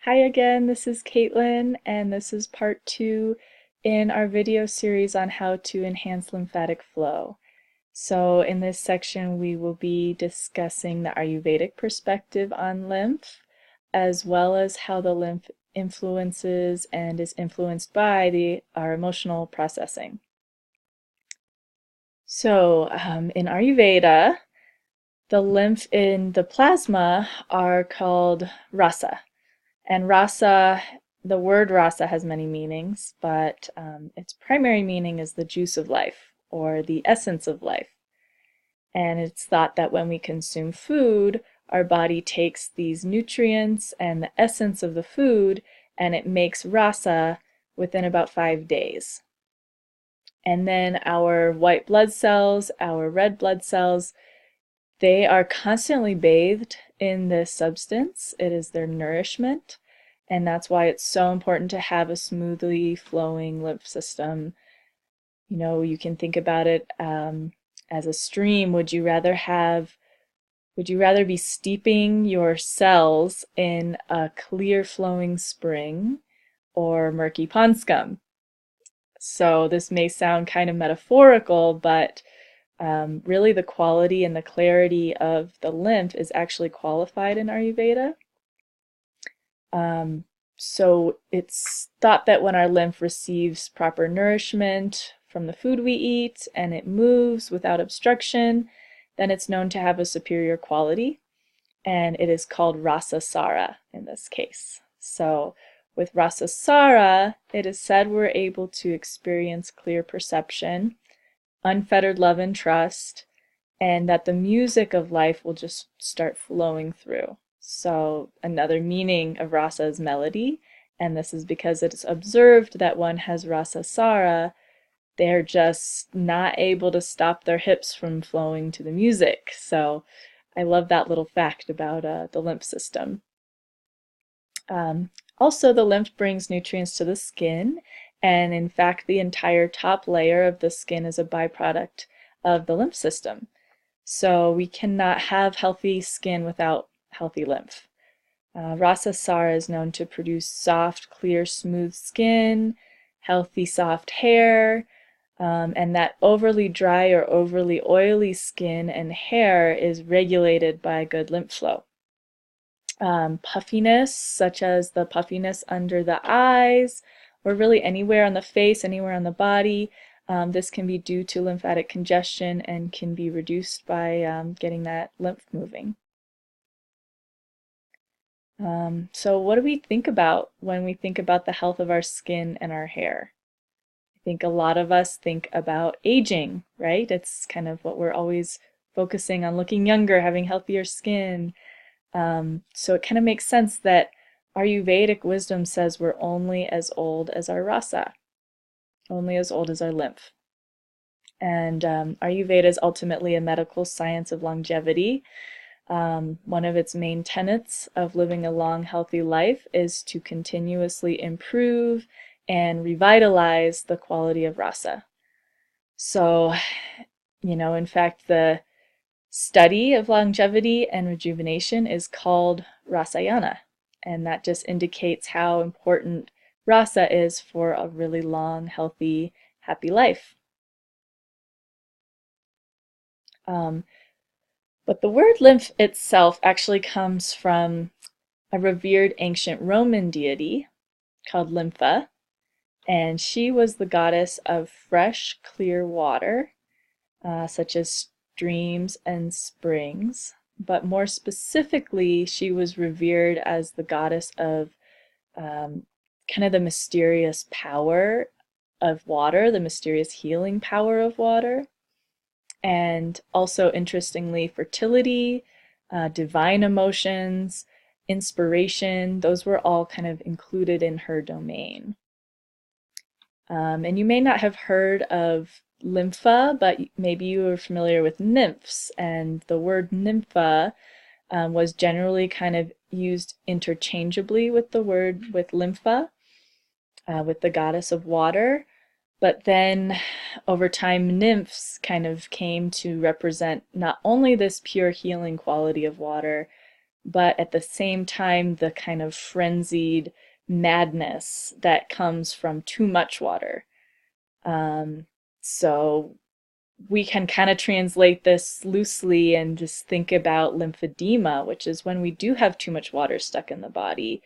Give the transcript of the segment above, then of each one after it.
Hi again, this is Caitlin, and this is part 2 in our video series on how to enhance lymphatic flow. So in this section, we will be discussing the Ayurvedic perspective on lymph, as well as how the lymph influences and is influenced by our emotional processing. So in Ayurveda, the lymph in the plasma are called rasa. And rasa, the word rasa has many meanings, but its primary meaning is the juice of life or the essence of life. And it's thought that when we consume food, our body takes these nutrients and the essence of the food and it makes rasa within about 5 days. And then our white blood cells, our red blood cells, they are constantly bathed in this substance. It is their nourishment. And that's why it's so important to have a smoothly flowing lymph system. You know, you can think about it as a stream. Would you rather be steeping your cells in a clear flowing spring or murky pond scum? So this may sound kind of metaphorical, but really the quality and the clarity of the lymph is actually qualified in Ayurveda. So it's thought that when our lymph receives proper nourishment from the food we eat and it moves without obstruction, then it's known to have a superior quality, and it is called rasasara in this case. So with rasasara, it is said we're able to experience clear perception, unfettered love and trust, and that the music of life will just start flowing through. So another meaning of rasa is melody, and this is because it is observed that one has rasasara, they're just not able to stop their hips from flowing to the music. So I love that little fact about the lymph system. Also, the lymph brings nutrients to the skin, and in fact, the entire top layer of the skin is a byproduct of the lymph system. So we cannot have healthy skin without healthy lymph. Rasasara is known to produce soft, clear, smooth skin, healthy, soft hair, and that overly dry or overly oily skin and hair is regulated by good lymph flow. Puffiness, such as the puffiness under the eyes, or really anywhere on the face, anywhere on the body, this can be due to lymphatic congestion and can be reduced by getting that lymph moving. So what do we think about when we think about the health of our skin and our hair? I think a lot of us think about aging, right? It's kind of what we're always focusing on, looking younger, having healthier skin. So it kind of makes sense that Ayurvedic wisdom says we're only as old as our rasa, only as old as our lymph. And Ayurveda is ultimately a medical science of longevity. One of its main tenets of living a long, healthy life is to continuously improve and revitalize the quality of rasa. So, in fact, the study of longevity and rejuvenation is called rasayana, and that just indicates how important rasa is for a really long, healthy, happy life. But the word lymph itself actually comes from a revered ancient Roman deity called Lympha, and she was the goddess of fresh, clear water, such as streams and springs. But more specifically, she was revered as the goddess of kind of the mysterious power of water, the mysterious healing power of water. And also, interestingly, fertility, divine emotions, inspiration, those were all kind of included in her domain. And you may not have heard of lympha, but maybe you are familiar with nymphs. And the word nympha was generally kind of used interchangeably with the word with lympha, with the goddess of water. But then over time, nymphs kind of came to represent not only this pure healing quality of water, but at the same time, the kind of frenzied madness that comes from too much water. So we can kind of translate this loosely and just think about lymphedema, which is when we do have too much water stuck in the body,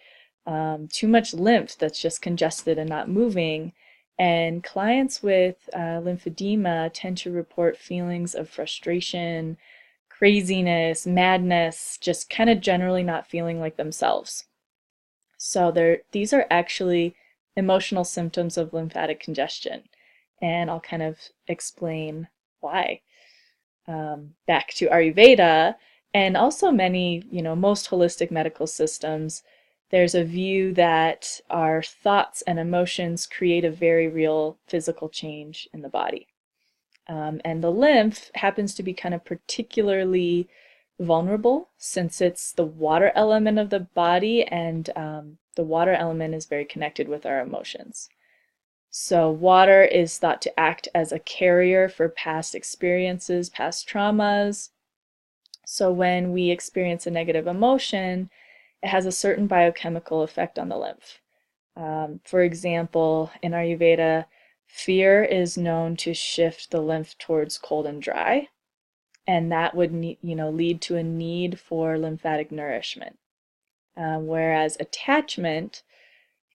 too much lymph that's just congested and not moving. And clients with lymphedema tend to report feelings of frustration, craziness, madness, just kind of generally not feeling like themselves. So these are actually emotional symptoms of lymphatic congestion, and I'll kind of explain why. Back to Ayurveda, and also many, most holistic medical systems, there's a view that our thoughts and emotions create a very real physical change in the body. And the lymph happens to be kind of particularly vulnerable since it's the water element of the body, and the water element is very connected with our emotions. So water is thought to act as a carrier for past experiences, past traumas. So when we experience a negative emotion, it has a certain biochemical effect on the lymph. For example, in Ayurveda, fear is known to shift the lymph towards cold and dry, and that would lead to a need for lymphatic nourishment. Whereas attachment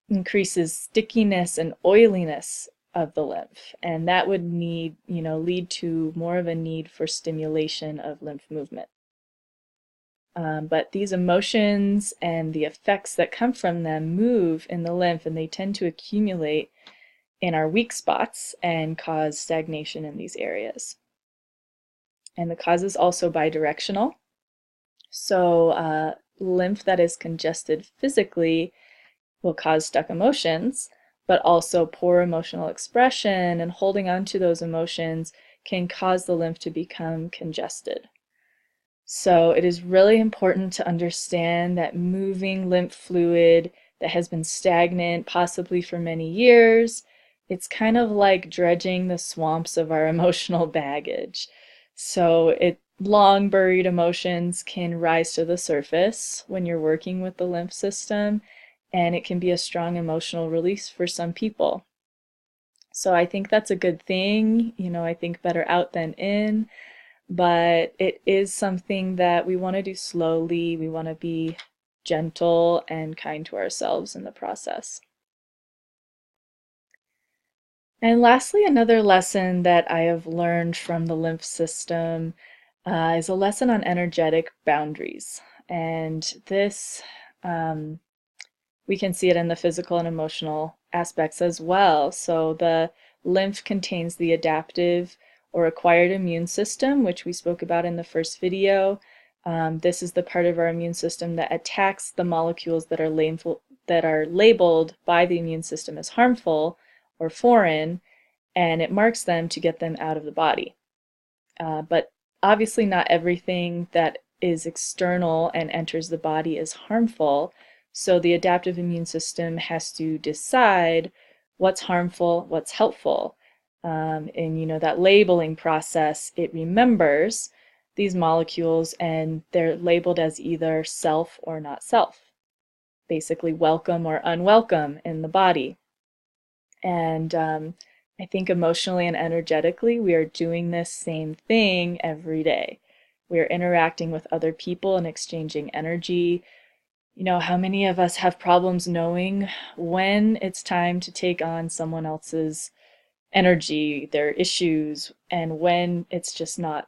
increases stickiness and oiliness of the lymph, and that would lead to more of a need for stimulation of lymph movement. But these emotions and the effects that come from them move in the lymph, and they tend to accumulate in our weak spots and cause stagnation in these areas. And the cause is also bidirectional. So lymph that is congested physically will cause stuck emotions, but also poor emotional expression and holding on to those emotions can cause the lymph to become congested. So it is really important to understand that moving lymph fluid that has been stagnant, possibly for many years, it's kind of like dredging the swamps of our emotional baggage. So long buried emotions can rise to the surface when you're working with the lymph system, and it can be a strong emotional release for some people. So I think that's a good thing. I think better out than in, but it is something that we want to do slowly. We want to be gentle and kind to ourselves in the process. And lastly, another lesson that I have learned from the lymph system is a lesson on energetic boundaries. And this, we can see it in the physical and emotional aspects as well. So the lymph contains the adaptive or acquired immune system, which we spoke about in the first video. This is the part of our immune system that attacks the molecules that are labeled by the immune system as harmful or foreign, and it marks them to get them out of the body. But obviously not everything that is external and enters the body is harmful. So the adaptive immune system has to decide what's harmful, what's helpful. In that labeling process, it remembers these molecules and they're labeled as either self or not self, basically welcome or unwelcome in the body. And I think emotionally and energetically, we are doing this same thing every day. We are interacting with other people and exchanging energy. How many of us have problems knowing when it's time to take on someone else's energy, their issues, and when it's just not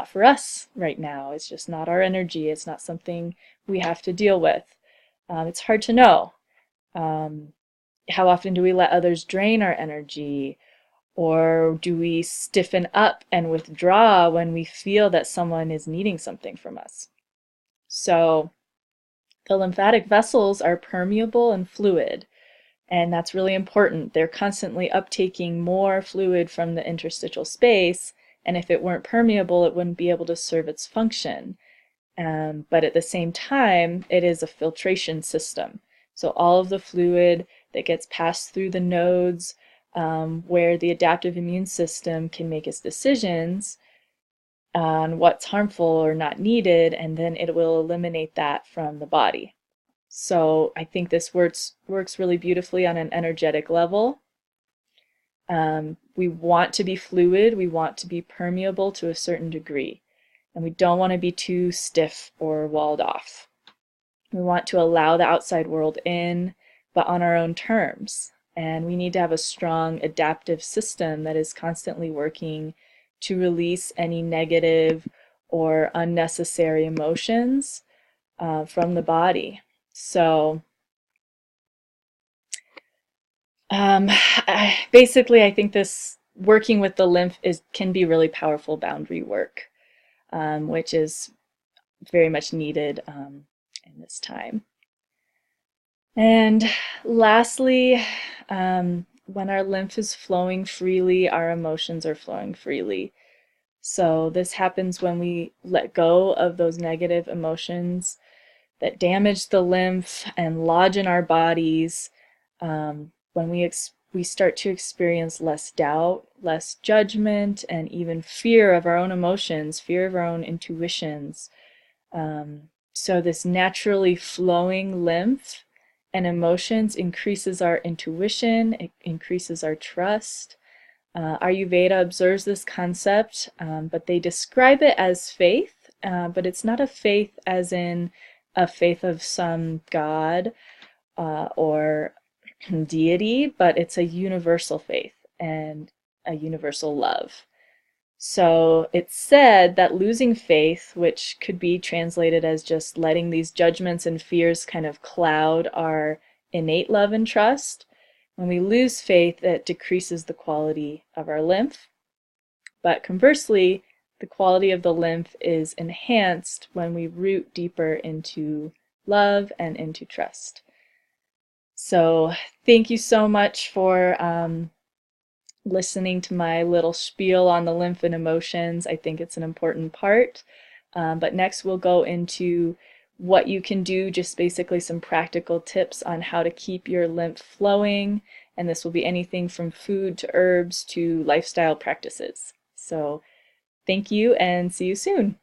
for us right now. It's just not our energy. It's not something we have to deal with. It's hard to know. How often do we let others drain our energy? Or do we stiffen up and withdraw when we feel that someone is needing something from us? So the lymphatic vessels are permeable and fluid, and that's really important. They're constantly uptaking more fluid from the interstitial space, and if it weren't permeable, it wouldn't be able to serve its function. But at the same time, it is a filtration system. So all of the fluid that gets passed through the nodes where the adaptive immune system can make its decisions on what's harmful or not needed, and then it will eliminate that from the body. So I think this works really beautifully on an energetic level. We want to be fluid, we want to be permeable to a certain degree, and we don't want to be too stiff or walled off. We want to allow the outside world in, but on our own terms. And we need to have a strong adaptive system that is constantly working to release any negative or unnecessary emotions from the body. So basically, I think this working with the lymph can be really powerful boundary work, which is very much needed in this time. And lastly, when our lymph is flowing freely, our emotions are flowing freely. So this happens when we let go of those negative emotions that damage the lymph and lodge in our bodies. When we start to experience less doubt, less judgment, and even fear of our own emotions, fear of our own intuitions. So this naturally flowing lymph and emotions increases our intuition, it increases our trust. Ayurveda observes this concept, but they describe it as faith, but it's not a faith as in a faith of some god or deity, but it's a universal faith and a universal love. So it's said that losing faith, which could be translated as just letting these judgments and fears kind of cloud our innate love and trust, when we lose faith, that decreases the quality of our lymph. But conversely, the quality of the lymph is enhanced when we root deeper into love and into trust. So thank you so much for listening to my little spiel on the lymph and emotions. I think it's an important part. But next we'll go into what you can do, just basically some practical tips on how to keep your lymph flowing. And this will be anything from food to herbs to lifestyle practices. So thank you and see you soon.